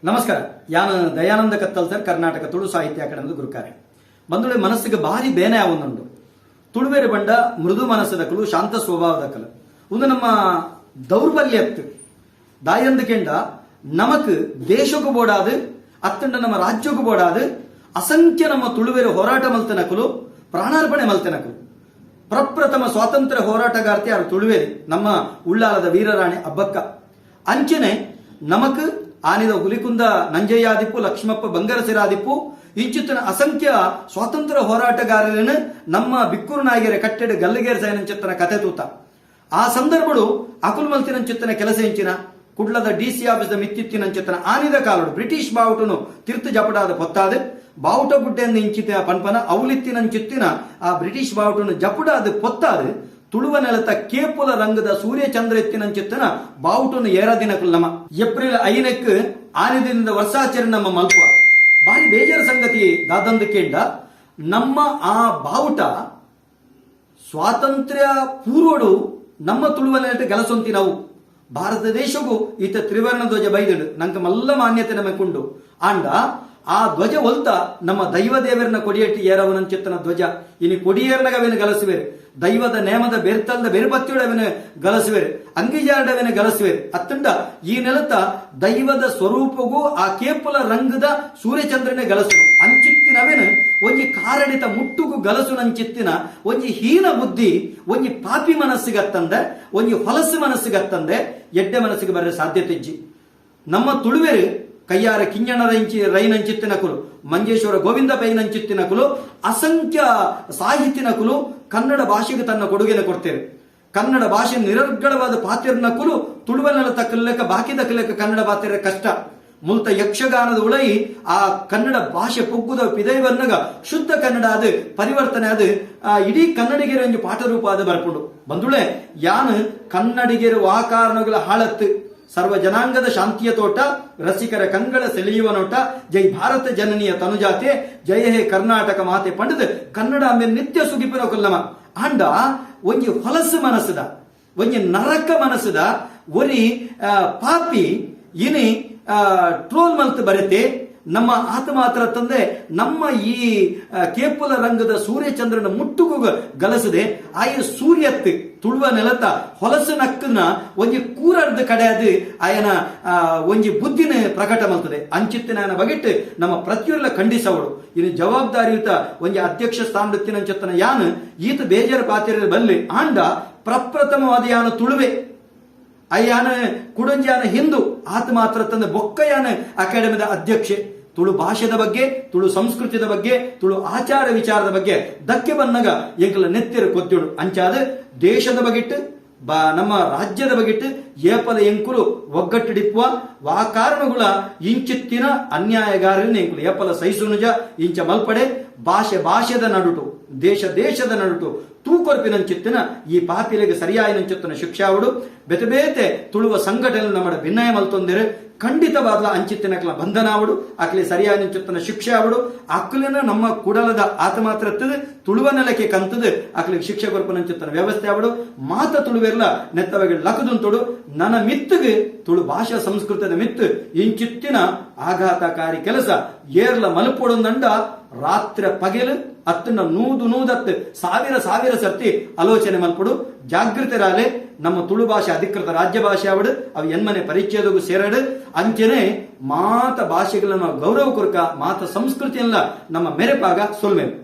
ನಮಸ್ಕಾರ. ಯಾನು ದಯಾನಂದ ಕತ್ತಲ್ ಸರ್, ಕರ್ನಾಟಕ ತುಳು ಸಾಹಿತ್ಯ ಅಕಾಡೆಮಿ ಗುರುಕಾರೆ. ಬಂದುಳೆ ಮನಸ್ಸಿಗೆ ಭಾರಿ ಬೇನೆ ಆವೊಂದುಂಡು. ತುಳುವೇರು ಬಂಡ ಮೃದು ಮನಸ್ಸದಕಲು, ಶಾಂತ ಸ್ವಭಾವದಕಲು ಒಂದು ನಮ್ಮ ದೌರ್ಬಲ್ಯತ್ತು ದಾಯಂದು ಕೆಂಡ ನಮಕ್ ದೇಶಕ್ಕೂ ಬೋಡಾದು ಅತ್ತಂಡ ನಮ್ಮ ರಾಜ್ಯಕ್ಕೂ ಬೋಡಾದು ಅಸಂಖ್ಯ ನಮ್ಮ ತುಳುವೇರು ಹೋರಾಟ ಮಲ್ತನಕಲು, ಪ್ರಾಣಾರ್ಪಣೆ ಮಲ್ತನಕಲು. ಪ್ರಪ್ರಥಮ ಸ್ವಾತಂತ್ರ್ಯ ಹೋರಾಟಗಾರ್ತಿ ಯಾರು ತುಳುವೇರಿ, ನಮ್ಮ ಉಳ್ಳಾಲದ ವೀರರಾಣಿ ಅಬ್ಬಕ್ಕ. ಅಂಚನೆ ನಮಕ್ ಆನಿದ ಹುಲಿಕುಂದ ನಂಜಯ್ಯಾದಿಪ್ಪು, ಲಕ್ಷ್ಮಪ್ಪ ಬಂಗರಸಿರಾದಿಪ್ಪು ಇಂಚಿತ್ತಿನ ಅಸಂಖ್ಯ ಸ್ವಾತಂತ್ರ್ಯ ಹೋರಾಟಗಾರರನ್ನು ನಮ್ಮ ಬಿಕ್ಕೂರು ನಾಯಗೆರೆ ಕಟ್ಟೆಡು ಗಲ್ಲಿಗೇರ್ ಸೈನಂಚಿತ್ತನ ಕತೆ ತೂತ. ಆ ಸಂದರ್ಭಗಳು ಅಕುಲ್ ಮಲ್ತಿನಂಚಿತ್ತನ ಕೆಲಸ ಇಂಚಿನ ಕುಡ್ಲದ ಡಿಸಿ ಆಫೀಸ್ ಮಿತ್ತಿತ್ತಿನಂಚಿತ್ತನ ಆನಿದ ಕಾಲಡು ಬ್ರಿಟಿಷ್ ಬಾವುಟನು ತೀರ್ಥ ಜಪಡಾದ ಪೊತ್ತಾದ ಬಾವುಟ ಗುಡ್ಡೆಯನ್ನು ಇಂಚಿತ ಪನ್ಪನ ಅವಲಿತ್ತಿನಂಚಿತ್ತಿನ ಆ ಬ್ರಿಟಿಷ್ ಬಾವುಟನು ಜಪಡಾದ ಪೊತ್ತಾದ ತುಳುವ ನೆಲತ ಕೇಪುಲ ರಂಗದ ಸೂರ್ಯ ಚಂದ್ರ ಎತ್ತಿನಂಚಿತ್ತನ ಬಾವುಟನು ಏರಾದಿನಕಲ್ ನಮ ಏಪ್ರಿಲ್ 5 ಆನಿದಿಂದ ವರ್ಷಾಚರಣೆ ನಮ್ಮ ಮಲ್ಪ ಬಾರಿ ಬೇಜಾರ ಸಂಗತಿ ದಾದಂದು ಕೇಂಡ ನಮ್ಮ ಆ ಬಾವುಟ ಸ್ವಾತಂತ್ರ್ಯ ಪೂರ್ವಡು ನಮ್ಮ ತುಳುವ ನೆಲಟ ಕೆಲಸೊಂತಿ ನಾವು ಭಾರತ ದೇಶಗೂ ಈತ ತ್ರಿವರ್ಣ ಧ್ವಜ ಬೈದಳು ನಂಗೆ ಮಲ್ಲ ಮಾನ್ಯತೆ ನಮಕುಂಡು ಆಂಡ ಆ ಧ್ವಜ ಒಲ್ತ ನಮ್ಮ ದೈವ ದೇವರನ್ನ ಕೊಡಿಯಟ್ಟಿ ಏರವನಂಚಿತ್ತನ ಧ್ವಜ ಇನಿ ಕೊಡಿಯೇರ್ನಗವೇನು ಗಲಸುವೇರು, ದೈವದ ನೇಮದ ಬೆರ್ತಲ್ದ ಬೆರುಪತ್ತಿಯುಡವೆನ ಗಲಸುವೇರು, ಅಂಗಿಜಾರ್ಡವೆನ ಗಲಸುವೇರು. ಅತ್ತಂಡ ಈ ನೆಲತ ದೈವದ ಸ್ವರೂಪಗೂ ಆ ಕೇಪುಲ ರಂಗದ ಸೂರ್ಯಚಂದ್ರನೇ ಗಲಸುನು ಅಂಚಿತ್ತಿನವೇನು ಒಂಜಿ ಕಾರಡಿತ ಮುಟ್ಟುಗು ಗಲಸುನಂಚಿತ್ತಿನ ಒಂಜಿ ಹೀನ ಬುದ್ಧಿ ಒಂಜಿ ಪಾಪಿ ಮನಸ್ಸಿಗತ್ತಂದೆ, ಒಂಜಿ ಹೊಲಸು ಮನಸ್ಸಿಗತ್ತಂದೆ ಎಡ್ಡೆ ಮನಸ್ಸಿಗೆ ಬರೋ ಸಾಧ್ಯತೆ ಇಜ್ಜಿ. ನಮ್ಮ ತುಳುವೇರು ಕಯ್ಯಾರ ಕಿಂಜಣ ರೈನಂಚಿತ್ತಿನಕುಲು, ಮಂಜೇಶ್ವರ ಗೋವಿಂದ ಪೈನಂಚಿತ್ತಿನಕುಲು, ಅಸಂಖ್ಯ ಸಾಹಿತ್ಯನಕುಲು ಕನ್ನಡ ಭಾಷೆಗೆ ತನ್ನ ಕೊಡುಗೆನ ಕೊಡ್ತೇವೆ. ಕನ್ನಡ ಭಾಷೆ ನಿರರ್ಗಳವಾದ ಪಾತ್ರೆನಕುಲು ತುಳುವ ನೆಲತ ಕಲಿಯಕ ಬಾಕಿದ ಕಲಿಯಕ ಕನ್ನಡ ಪಾತ್ರೆ ಕಷ್ಟ. ಮೂಲತ ಯಕ್ಷಗಾನದ ಉಳೈ ಆ ಕನ್ನಡ ಭಾಷೆ ಪೊಗ್ಗುದ ಪಿದೈವನ್ನಗ ಶುದ್ಧ ಕನ್ನಡ ಅದು ಪರಿವರ್ತನೆ ಅದು ಇಡೀ ಕನ್ನಡಿಗರ ಒಂದು ಪಾಠರೂಪ ಅದು ಬರ್ಪುಂಡು. ಬಂದುಳೆ ಯಾನು ಕನ್ನಡಿಗರು ವಾಕಾರಣಗಳ ಹಾಳತ್ತು ಸರ್ವ ಜನಾಂಗದ ಶಾಂತಿಯ ತೋಟ, ರಸಿಕರ ಕಂಗಳ ಸೆಳೆಯುವ ನೋಟ, ಜೈ ಭಾರತ ಜನನಿಯ ತನುಜಾತೆ, ಜಯ ಹೇ ಕರ್ನಾಟಕ ಮಾತೆ ಪಂಡದ ಕನ್ನಡ ಆಮೇಲೆ ನಿತ್ಯ ಸುಗಿಪಿನ ಕೊಲ್ಲಮ ಅಂಡ ಒಂಜಿ ಹೊಲಸು ಮನಸ್ಸದ ಒಂಜಿ ನರಕ ಮನಸ್ಸದ ಒರಿ ಪಾಪಿ ಇನಿ ಟ್ರೋಲ್ ಮಲ್ತ್ ಬರತೆ ನಮ್ಮ ಆತ್ಮಾತ್ರ ತಂದೆ ನಮ್ಮ ಈ ಕೇಪುಲ ರಂಗದ ಸೂರ್ಯಚಂದ್ರನ ಮುಟ್ಟುಗು ಗಲಸದೆ ಆಯ ಸೂರ್ಯತ್ ತುಳುವ ನೆಲತ ಹೊಲಸು ನಕ್ಕನ ಒಂಜಿ ಕೂರರ್ದ ಕಡೆ ಅದು ಆಯನ ಒಂಜಿ ಬುದ್ಧಿನ ಪ್ರಕಟ ಮಲ್ತದೆ ಅಂಚಿತ್ತಿನ ಬಗೆಟ್ ನಮ್ಮ ಪ್ರತಿಯೊಲ್ಲ ಖಂಡಿಸವಳು. ಇನ್ನು ಜವಾಬ್ದಾರಿಯುತ ಒಂಜಿ ಅಧ್ಯಕ್ಷ ಸ್ಥಾನದತ್ತಿನಂಚತ್ತನ ಯಾನ್ ಈತ ಬೇಜಾರ ಪಾತ್ರೆ ಬಲ್ಲಿ ಆಂಡ ಪ್ರಪ್ರಥಮವಾದ ಯಾನು ತುಳುವೆ ಅಯ್ಯಾನ ಕುಡಂಜಾನ ಹಿಂದೂ ಆತ ಮಾತ್ರ ತಂದ ಬೊಕ್ಕಯಾನ ಅಕಾಡೆಮಿದ ಅಧ್ಯಕ್ಷೆ. ತುಳು ಭಾಷೆದ ಬಗ್ಗೆ, ತುಳು ಸಂಸ್ಕೃತಿದ ಬಗ್ಗೆ, ತುಳು ಆಚಾರ ವಿಚಾರದ ಬಗ್ಗೆ ದಕ್ಕೆ ಬಂದಾಗ ಎಂಕಲ ನೆತ್ತಿರ ಕೊದ್ದೋಡು ಅಂಚಾದ ದೇಶದ ಬಗೆಟ್ ನಮ್ಮ ರಾಜ್ಯದ ಬಗೆಟ್ ಏಪಲ ಎಂಕುಲು ಒಗ್ಗಟ್ಟಿಡಿಪ್ಪುವ ವಾ ಕಾರಣಗಳ ಇಂಚಿತ್ತಿನ ಅನ್ಯಾಯಗಾರನ ಎಂಕುಲು ಏಪಲ ಸೈಸುನುಜ ಇಂಚ ಮಲ್ಪಡೆ ಭಾಷೆದ ನಡುಟು ದೇಶದ ನಡುಟು ತೂಕೊರ್ಪಿನಂಚಿತ್ತಿನ ಈ ಪಾಪಿಲೆಗೆ ಸರಿಯಾಯಿನಂಚಿತ್ತಿನ ಶಿಕ್ಷಾವಡು ಬೇತೆ ಬೇತೆ ತುಳುವ ಸಂಘಟನೆ ನಮ್ಮ ಭಿನ್ನಯ ಮಲ್ತೊಂದಿರು ಖಂಡಿತವಾದ ಅಂಚಿತ್ತಿನಕ್ಲ ಬಂಧನಾವಡು ಅಕ್ಲಿ ಸರಿಯಾಯಿನಂಚಿತ್ತಿನ ಶಿಕ್ಷಾವಡು ಅಕ್ಲಿನ ನಮ್ಮ ಕುಡಲದ ಆತ ಮಾತ್ರ ತುಳುವ ನೆಲಕ್ಕೆ ಕಂತದ ಅಕ್ಲಿಗೆ ಶಿಕ್ಷೆ ಕೊರ್ಪನಂಚಿತ್ತಿನ ವ್ಯವಸ್ಥೆ ಆವಡು ಮಾತ ತುಳುವೆರ್ಲ ನೆತ್ತವಾಗಿ ಲಕದುಂತೊಡು ನನ್ನ ಮಿತ್ತಿಗೆ ತುಳು ಭಾಷಾ ಸಂಸ್ಕೃತದ ಮಿತ್ತು ಇಂಚಿತ್ತಿನ ಆಘಾತಕಾರಿ ಕೆಲಸ ಏರ್ಲ ಮಲಪೊಡೊಂದಂಡ ರಾತ್ರಿ ಪಗೆಲು ಅತ್ತನ್ನ ನೂದತ್ತು ಸಾವಿರ ಸರ್ತಿ ಆಲೋಚನೆ ಮಲ್ಪಡು ಜಾಗೃತರಾಲೆ ನಮ್ಮ ತುಳು ಭಾಷೆ ಅಧಿಕೃತ ರಾಜ್ಯ ಭಾಷೆ ಆವಡು ಅವು ಎನ್ಮನೆ ಪರಿಚಯದಗೂ ಸೇರಡು ಅಂಚನೆ ಮಾತ ಭಾಷೆಗಳನ್ನ ಗೌರವ ಕೊರಕ ಮಾತ ಸಂಸ್ಕೃತಿಯಲ್ಲ ನಮ್ಮ ಮೆರೆಪಾಗ ಸೊಲ್ಮೇವು.